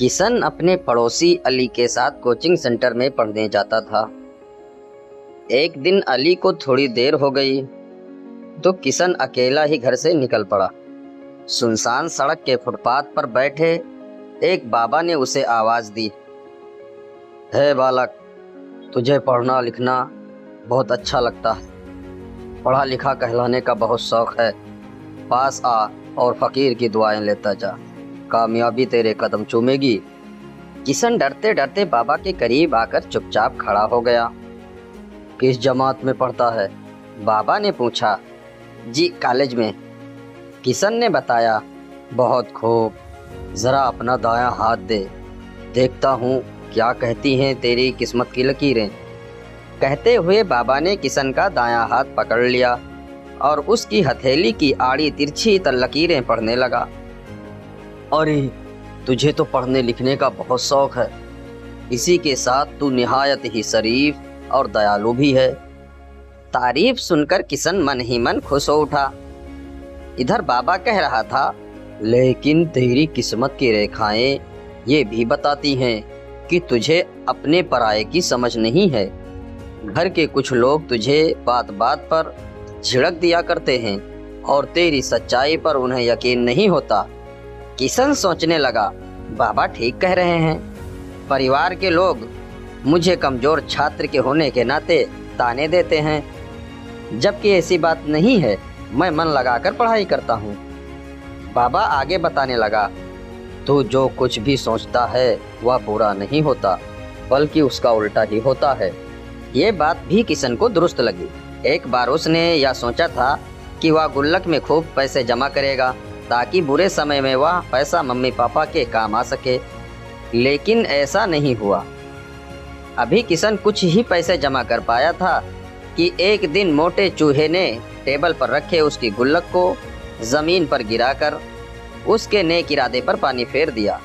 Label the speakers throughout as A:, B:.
A: किशन अपने पड़ोसी अली के साथ कोचिंग सेंटर में पढ़ने जाता था। एक दिन अली को थोड़ी देर हो गई तो किशन अकेला ही घर से निकल पड़ा। सुनसान सड़क के फुटपाथ पर बैठे एक बाबा ने उसे आवाज दी, है बालक, तुझे पढ़ना लिखना बहुत अच्छा लगता है। पढ़ा लिखा कहलाने का बहुत शौक है। पास आ और फकीर की दुआएं लेता जा, कामयाबी तेरे कदम चूमेगी। किशन डरते डरते बाबा के करीब आकर चुपचाप खड़ा हो गया। किस जमात में पढ़ता है? बाबा ने पूछा। जी कॉलेज में। किशन ने बताया। बहुत खूब, जरा अपना दायां हाथ दे, देखता हूँ क्या कहती हैं तेरी किस्मत की लकीरें। कहते हुए बाबा ने किशन का दायां हाथ पकड़ लिया और उसकी हथेली की आड़ी तिरछी लकीरें पढ़ने लगा। अरे, तुझे तो पढ़ने लिखने का बहुत शौक है। इसी के साथ तू निहायत ही शरीफ और दयालु भी है। तारीफ सुनकर किशन मन ही मन खुश हो उठा। इधर बाबा कह रहा था, लेकिन तेरी किस्मत की रेखाएं ये भी बताती हैं कि तुझे अपने पराये की समझ नहीं है। घर के कुछ लोग तुझे बात बात पर झिड़क दिया करते हैं और तेरी सच्चाई पर उन्हें यकीन नहीं होता। किशन सोचने लगा, बाबा ठीक कह रहे हैं। परिवार के लोग मुझे कमजोर छात्र के होने के नाते ताने देते हैं, जबकि ऐसी बात नहीं है। मैं मन लगाकर पढ़ाई करता हूँ। बाबा आगे बताने लगा, तू जो कुछ भी सोचता है वह बुरा नहीं होता, बल्कि उसका उल्टा ही होता है। ये बात भी किशन को दुरुस्त लगी। एक बार उसने यह सोचा था कि वह गुल्लक में खूब पैसे जमा करेगा ताकि बुरे समय में वह पैसा मम्मी पापा के काम आ सके, लेकिन ऐसा नहीं हुआ। अभी किशन कुछ ही पैसे जमा कर पाया था कि एक दिन मोटे चूहे ने टेबल पर रखे उसकी गुल्लक को जमीन पर गिराकर उसके नेक इरादे पर पानी फेर दिया।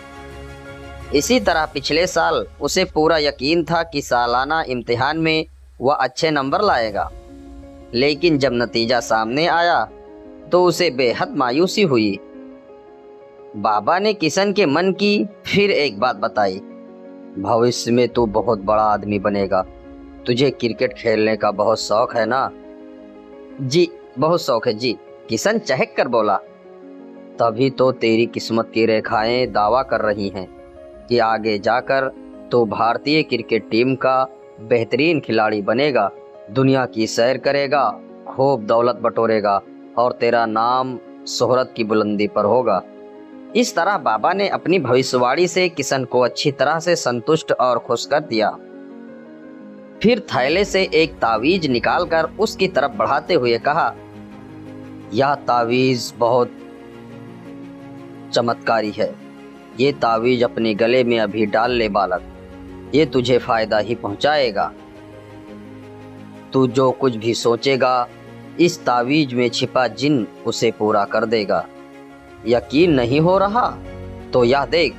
A: इसी तरह पिछले साल उसे पूरा यकीन था कि सालाना इम्तिहान में वह अच्छे नंबर लाएगा, लेकिन जब नतीजा सामने आया तो उसे बेहद मायूसी हुई। बाबा ने किशन के मन की फिर एक बात बताई, भविष्य में तू बहुत बड़ा आदमी बनेगा। तुझे क्रिकेट खेलने का बहुत शौक है ना? जी बहुत शौक है जी, किशन चहक कर बोला। तभी तो तेरी किस्मत की रेखाएं दावा कर रही हैं कि आगे जाकर तो भारतीय क्रिकेट टीम का बेहतरीन खिलाड़ी बनेगा, दुनिया की सैर करेगा, खूब दौलत बटोरेगा और तेरा नाम शोहरत की बुलंदी पर होगा। इस तरह बाबा ने अपनी भविष्यवाणी से किशन को अच्छी तरह से संतुष्ट और खुश कर दिया। फिर थैले से एक तावीज निकालकर उसकी तरफ बढ़ाते हुए कहा, यह तावीज बहुत चमत्कारी है। ये तावीज अपने गले में अभी डाल ले बालक, ये तुझे फायदा ही पहुंचाएगा। तू जो कुछ भी सोचेगा इस तावीज में छिपा जिन उसे पूरा कर देगा। यकीन नहीं हो रहा तो यह देख।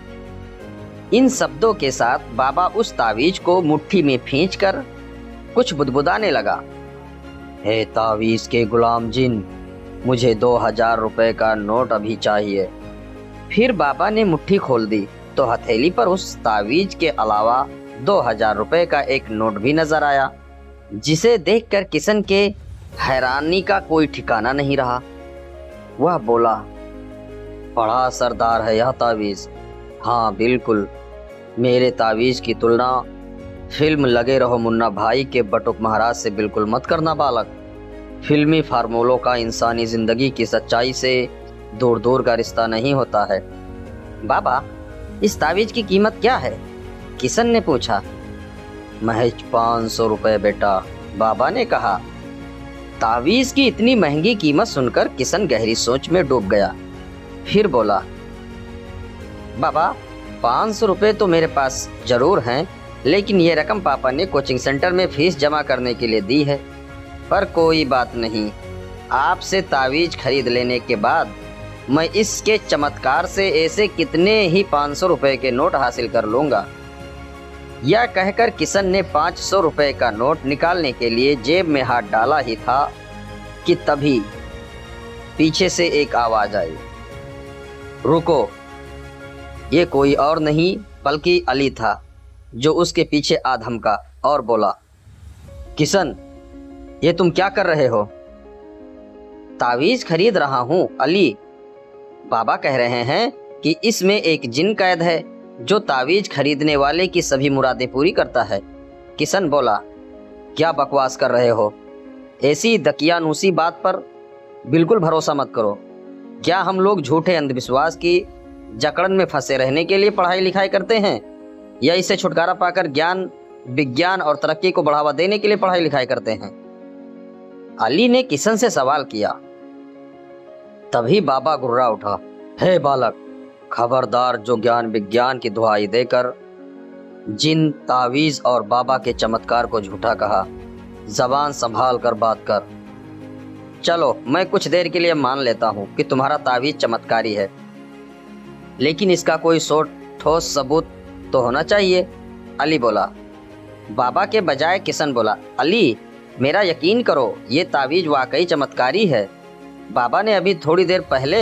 A: इन शब्दों के साथ बाबा उस तावीज को मुट्ठी में खींचकर कुछ बुदबुदाने लगा। हे तावीज के गुलाम जिन, मुझे 2000 रुपए का नोट अभी चाहिए। फिर बाबा ने मुट्ठी खोल दी तो हथेली पर उस तावीज के अलावा 2000 रुपए का एक नोट भी नजर आया, जिसे देखकर किशन के हैरानी का कोई ठिकाना नहीं रहा। वह बोला, बड़ा असरदार है यह तावीज। हाँ बिल्कुल, मेरे तावीज की तुलना फिल्म लगे रहो मुन्ना भाई के बटुक महाराज से बिल्कुल मत करना बालक। फिल्मी फार्मूलों का इंसानी जिंदगी की सच्चाई से दूर दूर का रिश्ता नहीं होता है। बाबा, इस तावीज की कीमत क्या है? किशन ने पूछा। महज 500 रुपए बेटा, बाबा ने कहा। तावीज की इतनी महंगी कीमत सुनकर किशन गहरी सोच में डूब गया। फिर बोला, बाबा 500 रुपए तो मेरे पास जरूर हैं, लेकिन ये रकम पापा ने कोचिंग सेंटर में फीस जमा करने के लिए दी है। पर कोई बात नहीं, आपसे तावीज खरीद लेने के बाद मैं इसके चमत्कार से ऐसे कितने ही 500 रुपए के नोट हासिल कर लूँगा। यह कहकर किशन ने 500 रुपए का नोट निकालने के लिए जेब में हाथ डाला ही था कि तभी पीछे से एक आवाज आई, रुको। ये कोई और नहीं बल्कि अली था, जो उसके पीछे आ धमका और बोला, किशन, ये तुम क्या कर रहे हो? तावीज खरीद रहा हूँ अली। बाबा कह रहे हैं कि इसमें एक जिन कैद है जो तावीज खरीदने वाले की सभी मुरादें पूरी करता है। किशन बोला, क्या बकवास कर रहे हो? ऐसी दकियानूसी बात पर बिल्कुल भरोसा मत करो। क्या हम लोग झूठे अंधविश्वास की जकड़न में फंसे रहने के लिए पढ़ाई लिखाई करते हैं, या इससे छुटकारा पाकर ज्ञान, विज्ञान और तरक्की को बढ़ावा देने के लिए पढ़ाई लिखाई करते हैं? अली ने किशन से सवाल किया। तभी बाबा गुर्रा उठा, हे बालक, खबरदार जो ज्ञान विज्ञान की दुहाई देकर जिन, तावीज और बाबा के चमत्कार को झूठा कहा, जबान संभाल कर बात कर। चलो, मैं कुछ देर के लिए मान लेता हूँ कि तुम्हारा तावीज चमत्कारी है, लेकिन इसका कोई ठोस सबूत तो होना चाहिए। अली बोला। बाबा के बजाय किशन बोला, अली, मेरा यकीन करो, ये तावीज वाकई चमत्कारी है। बाबा ने अभी थोड़ी देर पहले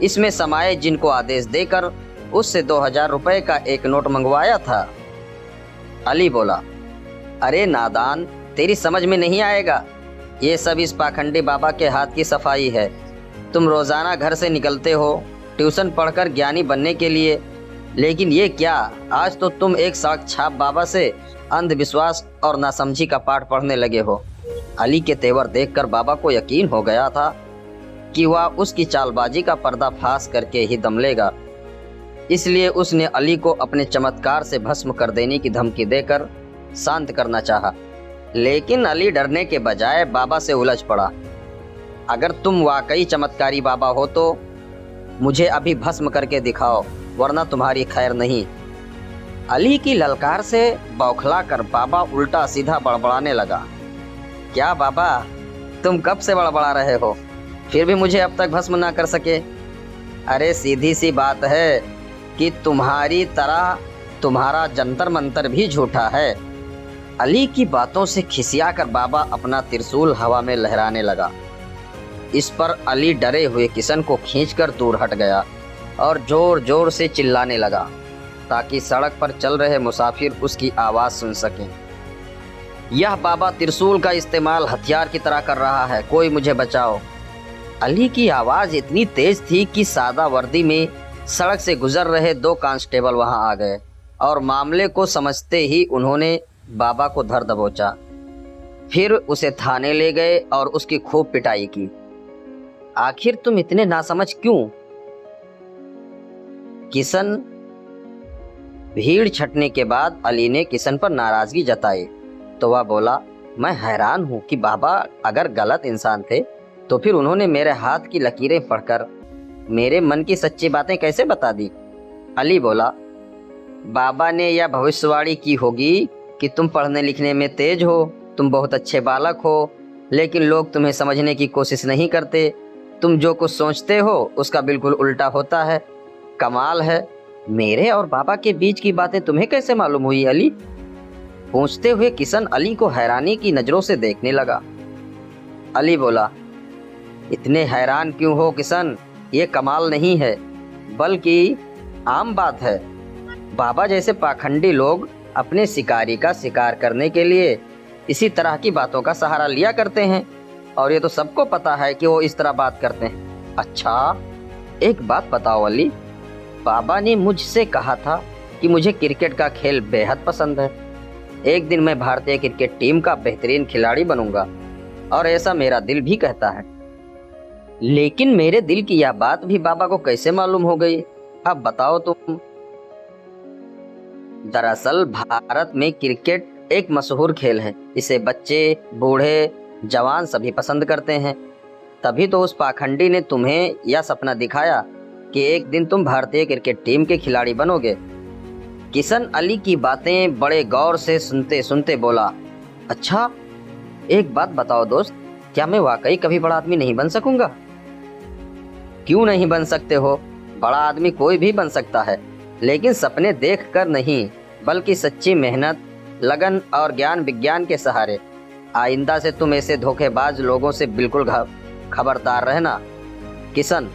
A: इसमें समाये जिन को आदेश देकर उससे 2000 रुपए का एक नोट मंगवाया था। अली बोला, अरे नादान, तेरी समझ में नहीं आएगा। ये सब इस पाखंडी बाबा के हाथ की सफाई है। तुम रोजाना घर से निकलते हो ट्यूशन पढ़कर ज्ञानी बनने के लिए, लेकिन ये क्या, आज तो तुम एक सड़क छाप बाबा से अंधविश्वास और नासमझी का पाठ पढ़ने लगे हो। अली के तेवर देखकर बाबा को यकीन हो गया था कि वह उसकी चालबाजी का पर्दाफाश करके ही दम लेगा। इसलिए उसने अली को अपने चमत्कार से भस्म कर देने की धमकी देकर शांत करना चाहा, लेकिन अली डरने के बजाय बाबा से उलझ पड़ा। अगर तुम वाकई चमत्कारी बाबा हो तो मुझे अभी भस्म करके दिखाओ, वरना तुम्हारी खैर नहीं। अली की ललकार से बौखला कर बाबा उल्टा सीधा बड़बड़ाने लगा। क्या बाबा, तुम कब से बड़बड़ा रहे हो, फिर भी मुझे अब तक भस्म ना कर सके? अरे सीधी सी बात है कि तुम्हारी तरह तुम्हारा जंतर मंतर भी झूठा है। अली की बातों से खिसियाकर बाबा अपना त्रिशूल हवा में लहराने लगा। इस पर अली डरे हुए किशन को खींचकर दूर हट गया और जोर जोर से चिल्लाने लगा ताकि सड़क पर चल रहे मुसाफिर उसकी आवाज़ सुन सकें। यह बाबा त्रिशूल का इस्तेमाल हथियार की तरह कर रहा है, कोई मुझे बचाओ। अली की आवाज़ इतनी तेज थी कि सादा वर्दी में सड़क से गुजर रहे 2 कांस्टेबल वहां आ गए और मामले को समझते ही उन्होंने बाबा को धर दबोचा। फिर उसे थाने ले गए और उसकी खूब पिटाई की। आखिर तुम इतने नासमझ क्यों? किशन। भीड़ छटने के बाद अली ने किशन पर नाराजगी जताई तो वह बोला, मैं हैरान हूं कि बाबा अगर गलत इंसान थे तो फिर उन्होंने मेरे हाथ की लकीरें पढ़कर मेरे मन की सच्ची बातें कैसे बता दी? अली बोला, बाबा ने यह भविष्यवाणी की होगी कि तुम पढ़ने लिखने में तेज हो, तुम बहुत अच्छे बालक हो, लेकिन लोग तुम्हें समझने की कोशिश नहीं करते। तुम जो कुछ सोचते हो उसका बिल्कुल उल्टा होता है। कमाल है, मेरे और बाबा के बीच की बातें तुम्हें कैसे मालूम हुई अली? पूछते हुए किशन अली को हैरानी की नजरों से देखने लगा। अली बोला, इतने हैरान क्यों हो किशन? ये कमाल नहीं है बल्कि आम बात है। बाबा जैसे पाखंडी लोग अपने शिकारी का शिकार करने के लिए इसी तरह की बातों का सहारा लिया करते हैं, और ये तो सबको पता है कि वो इस तरह बात करते हैं। अच्छा, एक बात बताओ अली, बाबा ने मुझसे कहा था कि मुझे क्रिकेट का खेल बेहद पसंद है। एक दिन मैं भारतीय क्रिकेट टीम का बेहतरीन खिलाड़ी बनूंगा, और ऐसा मेरा दिल भी कहता है। लेकिन मेरे दिल की यह बात भी बाबा को कैसे मालूम हो गई? अब बताओ तुम। दरअसल भारत में क्रिकेट एक मशहूर खेल है। इसे बच्चे, बूढ़े, जवान सभी पसंद करते हैं। तभी तो उस पाखंडी ने तुम्हें यह सपना दिखाया कि एक दिन तुम भारतीय क्रिकेट टीम के खिलाड़ी बनोगे। किशन अली की बातें बड़े गौर से सुनते सुनते बोला, अच्छा, एक बात बताओ दोस्त, क्या मैं वाकई कभी बड़ा आदमी नहीं बन सकूंगा? क्यों नहीं बन सकते हो? बड़ा आदमी कोई भी बन सकता है, लेकिन सपने देखकर नहीं, बल्कि सच्ची मेहनत, लगन और ज्ञान विज्ञान के सहारे। आइंदा से तुम ऐसे धोखेबाज लोगों से बिल्कुल खबरदार रहना। किशन,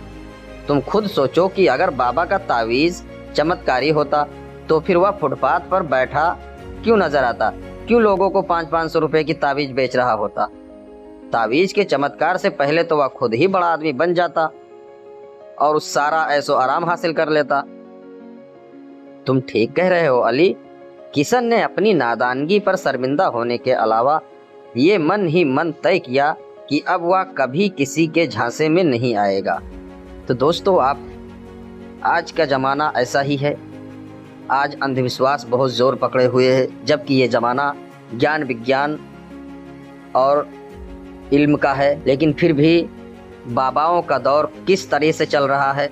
A: तुम खुद सोचो कि अगर बाबा का तावीज़ चमत्कारी होता तो फिर वह फुटपाथ पर बैठा क्यों नजर आता? क्यों लोगों को 500-500 रुपए की ताबीज बेच रहा होता? ताबीज के चमत्कार से पहले तो वह खुद ही बड़ा आदमी बन जाता और उस सारा ऐसो आराम हासिल कर लेता। तुम ठीक कह रहे हो अली। किशन ने अपनी नादानगी पर शर्मिंदा होने के अलावा ये मन ही मन तय किया कि अब वह कभी किसी के झांसे में नहीं आएगा। तो दोस्तों, आज का ज़माना ऐसा ही है। आज अंधविश्वास बहुत ज़ोर पकड़े हुए है, जबकि ये ज़माना ज्ञान विज्ञान और इल्म का है। लेकिन फिर भी बाबाओं का दौर किस तरह से चल रहा है,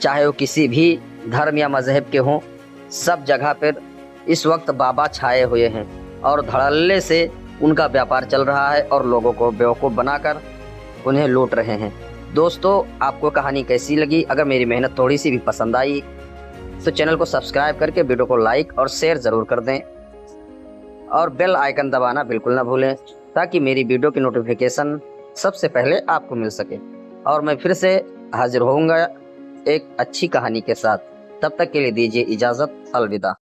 A: चाहे वो किसी भी धर्म या मजहब के हों, सब जगह पर इस वक्त बाबा छाए हुए हैं और धड़ल्ले से उनका व्यापार चल रहा है और लोगों को बेवकूफ़ बनाकर उन्हें लूट रहे हैं। दोस्तों, आपको कहानी कैसी लगी? अगर मेरी मेहनत थोड़ी सी भी पसंद आई तो चैनल को सब्सक्राइब करके वीडियो को लाइक और शेयर ज़रूर कर दें और बेल आइकन दबाना बिल्कुल ना भूलें, ताकि मेरी वीडियो की नोटिफिकेशन सबसे पहले आपको मिल सके। और मैं फिर से हाजिर होऊंगा एक अच्छी कहानी के साथ। तब तक के लिए दीजिए इजाज़त। अलविदा।